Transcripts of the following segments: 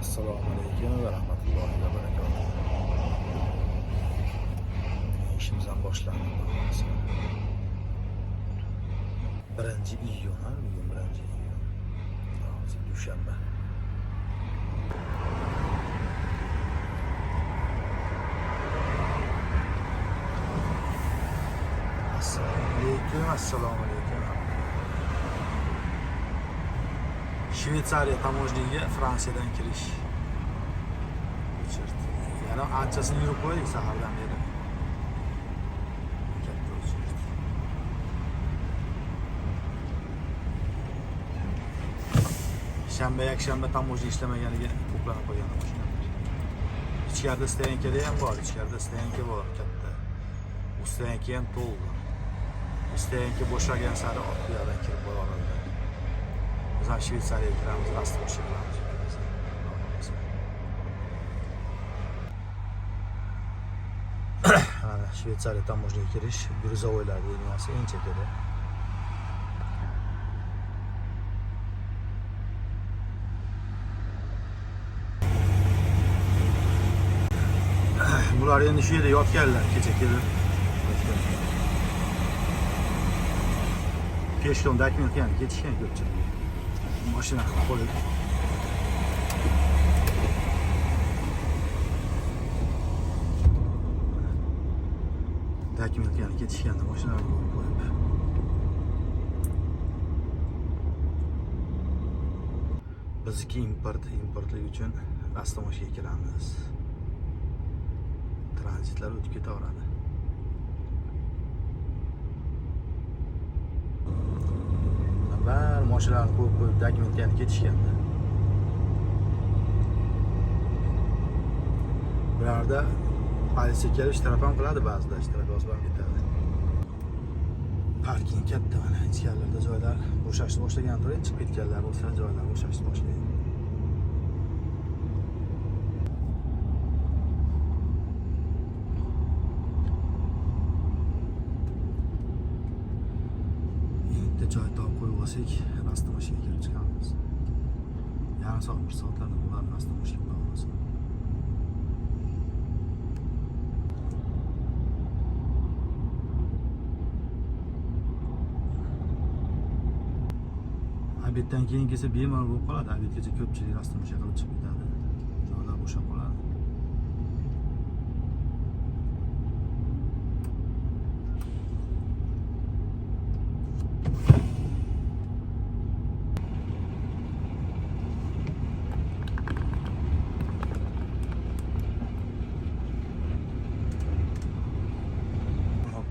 Assalomu alaykum va rahmatullohi va barakatuh. İşimizden boshlandi. 1-iyun, bugun 1-iyun. Hozir dushanba. Assalomu alaykum. Shveysariya tamojniga Fransiyadan kirish. Yana anchasini yurib qo'ydik sahardan beri. Katta o'chirdi. Shanba, yakshanba tamojni ishlamaganiga to'planib qo'ygan mashinalar. Ichkarida stoyankada ham bor, ichkarida stoyanka bor katta. U stoyanka ham to'ldi. Stoyanka bo'shagan sari orqa yoqdan kirib boraveradi. Biz ham Shveysariyaga kiramiz, rastga o'shiramiz. Shveysariya tamojniga kirish, gruzovoylar deyilmasi eng chekada. Bular endi shu yerda yotganlar, kecha kelib. Peshton dokumentga ketishgan ko'pchilik. Mashina qo'yib dokumentga ketishganda mashinani qo'yib. Bizniki importlik uchun avtomobilga kiramiz. Tranzitlar o'tib ketaveradi. Bar mashinalarni qo'yib dokumentga ketishganda. Bularda politsiya kelib ishtirok ham qiladi ba'zida, ishtirok bosib ketadi. Parking katta mana, ichkarilarda joylar bo'shashni boshlagan turib, chiqib ketganlar bo'lsa, joylar bo'shashni boshlaydi. Endi joy topib qo'yib olsak, rasta mashinaga kirib chiqamiz. Yarim soat, 1 soatlarda ularni rasta mashinaga olamiz. Obeddan keyin kelsa bemalol bo'lib qoladi. Obedgacha ko'pchilik rastamacha qilib chiqib ketadi. Joylar bo'shab qoladi.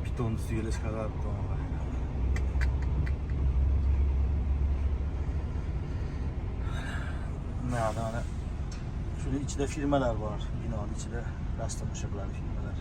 Piton ustiga qarab turibdi. Mana shuni ichida firmalar bor. Binoning ichida rastamacha qiladi firmalar.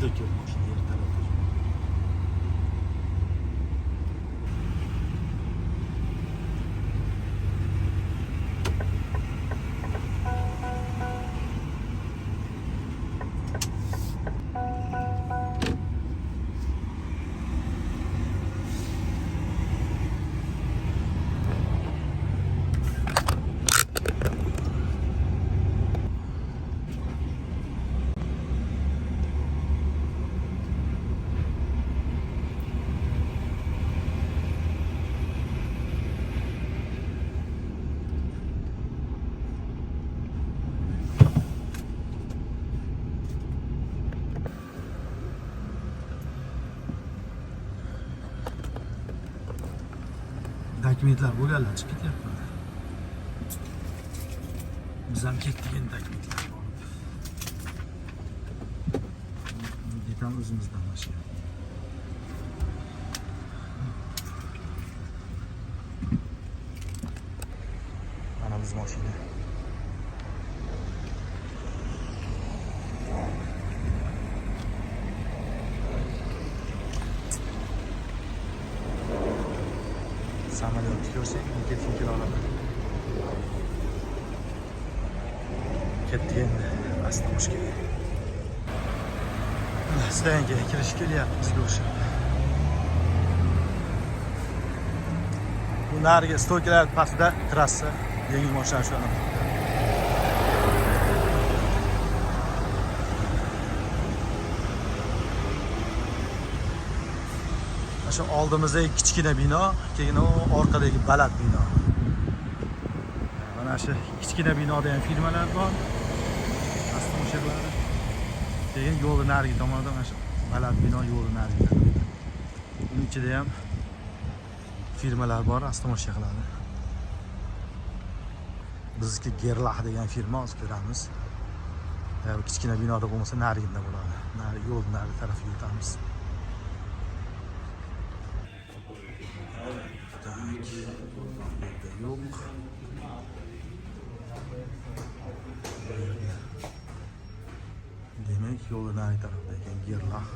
Döküyorum şimdi yer tarafı. Dokumentlar bo'lganlar chiqib ketyapti. Biz ham ketdik endi dokumentlar olib. Detam o'zimizdan mashina. Mana biz mashina. ko'rsang, ketkin kela oladi. Ketdi endi Ostomoshga. Stoyankaga kirish kelyapti bizga o'sha. Bu nariga stoykalar pastida trassa, yengil mashina shu anaqa. Shu oldimizda kichkina bino, keyin orqadagi baland bino. Mana shu kichkina binoda ham firmalar bor. Ostomoshlar. Keyin yo'lning narigi tomonida mana shu baland bino yo'lning narigi tomonida. Uning ichida ham firmalar bor, Ostomoshga qiladi. Bizniki Gerlach degan firma hozir ko'ramiz. Kichkina binoda bo'lmasa narigida bo'ladi. Narigi yo'lning narigi tarafiga o'tamiz. Yo'q. Demek yo'lning narigi tarafida ekan Gerlach.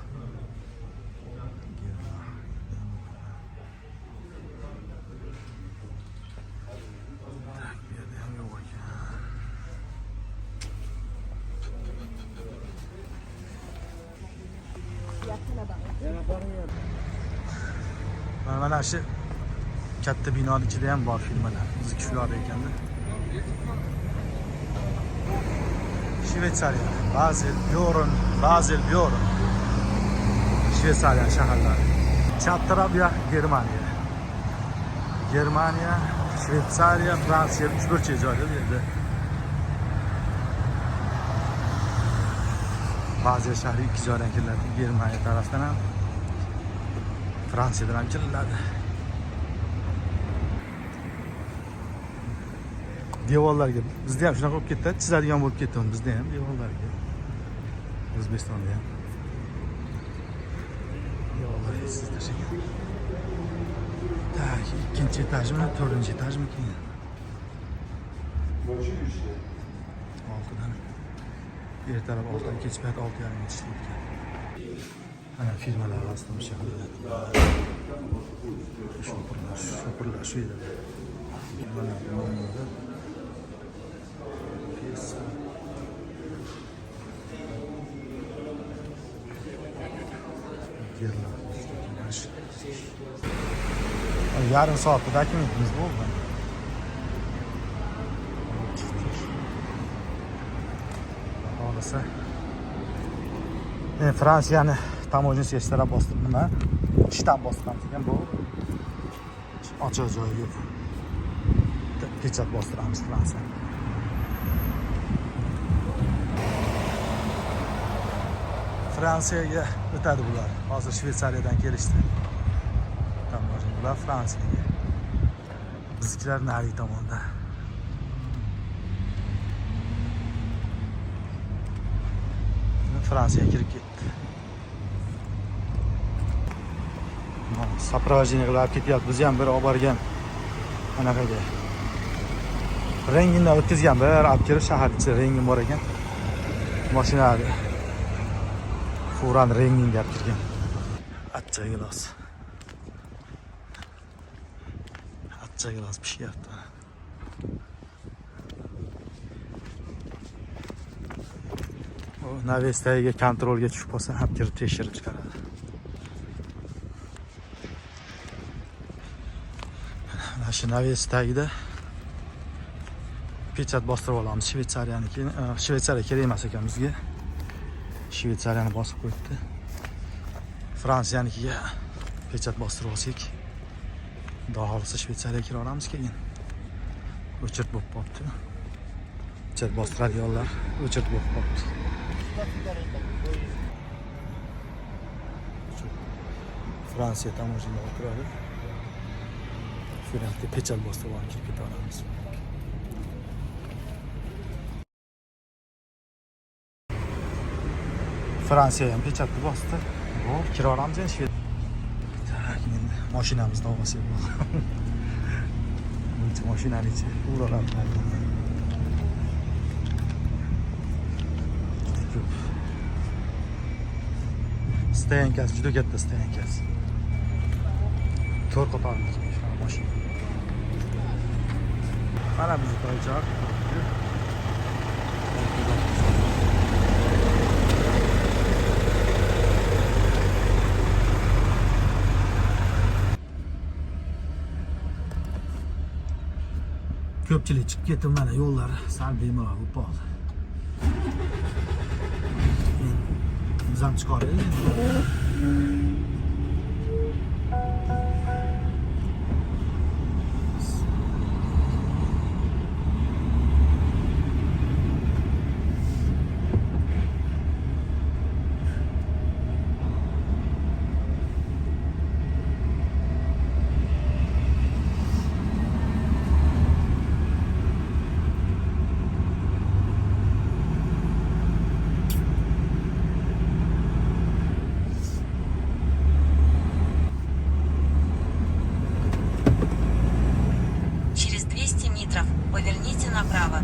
Mana shu katta binoning ichida ham bor firmalar. Bizniki shular ekanda. Shveysariya, Basel, Bjorn. Shveysariya shaharlari. Chap taraf Germaniya, Shveysariya, Fransiya 3 joyda bu yerda. Basel shahri 2 joydan keladi. Germaniya tarafdan ham, Fransiyadan ham keladi. Devorlarga bizda ham shunaqa bo'lib ketdi, chizadigan bo'lib ketdi bizda ham devorlarga. O'zbekistonda ham. Devorlarga chizishgan. Tak, ikkinchi etajmi, 4-etajmi keyin? Oltidan. Ertalab 6dan kech payt 6:30 ishlayotgan. Mana firmalar aslida o'sha qiladi. Shopurlar shu yerda. Mana bu yarım saatte dokumentimiz bo'ldi. Xohlasa Fransiyani tamojniy ishtirok bostirib nima? Shtab bostiramiz ekan bu. Ochiq joyi yo'q. Pechat bostiramiz Fransiyani. Fransiyaga o'tadi bular. Hozir Shveysariyadan kelishdi. Tamojnilar Fransiyaga. Biznikilar narigi tomonda. Fransiyaga kirib ketdi. Soprovojeniya qilib ketyapti. Biz ham bir olib borgan anaqaga. Rengindan o'tkazgan bir olib kirib shahar ichida rengin bor ekan. Mashinada Furan rengin olib kirgan. Achchiq gilos. Achchiq gilos pishyapti. O navestaga kontrolga tushib qolsa, ham kirib tekshirib chiqaradi. Mana shu navestagida pechat bostirib olamiz. Shveysariya kerak emas ekan bizga. Shveysariyani bosib qo'yibdi. Fransiyanikiga pechat bostirib olsak, xohlasa Shveysariyaga kira olamiz keyin. O'chirt bo'lib qolibdi. Pechat bostiradiganlar o'chirt bo'lib qolibdi. Fransiya tamojnilar turadi. Shu yerga pechat bostirib olib kirib keta olamiz. Fransiya ham pechatni bosdi. Hop, kira olamiz endi. Tak, endi mashinamizni olsak bo'ladi. Buncha mashinani ichi uralab qoldi. Stoyankasi juda katta stoyankasi. 4 qator mashina. Qara bizni toychoq. Ko'pchilik chiqib ketdi, mana yo'llar sal bemalol bo'lib qoldi. Biz ham chiqaraylik endi. Через 200 метров поверните направо.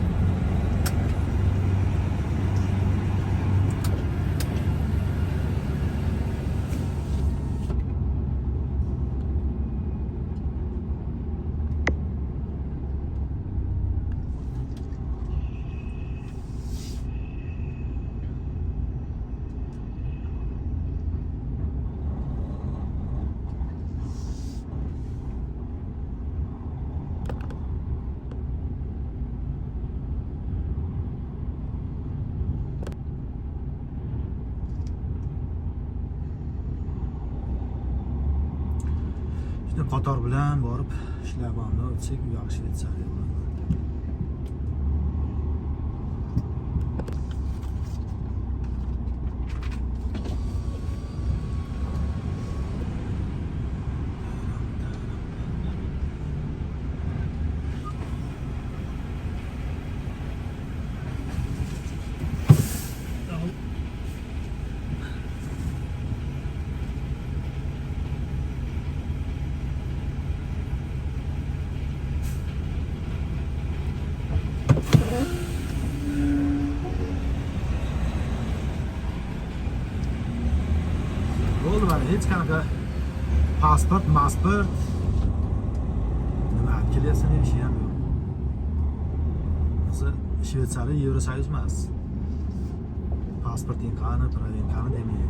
Shuni qator bilan borib Shlabanda o'tsak, u yoq Shveysariya bo'ladi. Bo'ldi, mana hech qanaqa pasport nima kelyapsan ishi ham yo'q. O'zi Shveysariya Yevrosoyuz emas. Pasporting qani, turaving qani demaydi.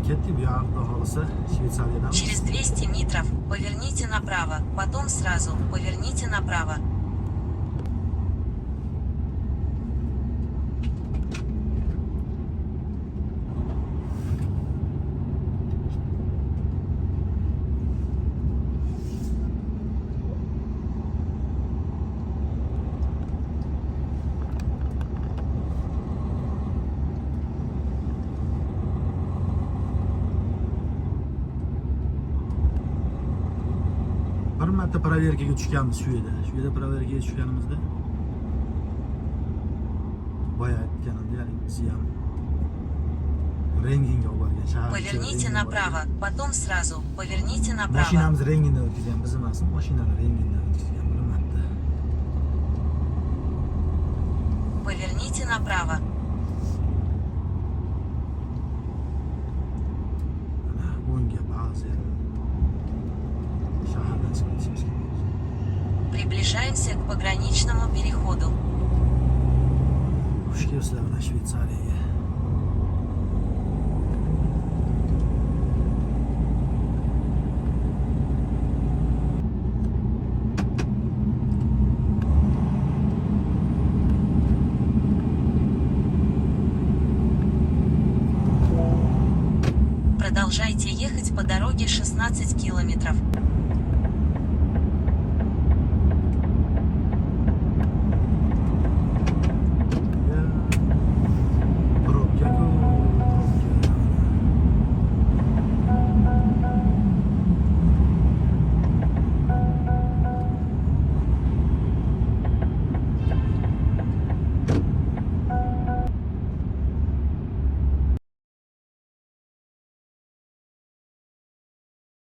Ketdik, bu yoqda xohlasa Shveysariyadan. Через 200 метров поверните направо, потом сразу поверните направо. Bir marta proverkaga tushganmiz shu yerda. Shu yerda proverkaga tushganimizda boya aytganimda, ya'ni bizni ham Renginga olib borgan shahar. Поверните направо, потом сразу поверните направо. Mashinamiz Rengindan o'tkazgan, biz emas, mashinani Rengindan o'tkazgan bir marta. Поверните направо. Mana bunga ba'zi shahardan chiqib ketishimiz kerak. Приближаемся к пограничному переходу. Xush kelibsizlar mana Shveysariyaga. Продолжайте ехать по дороге 16 километров.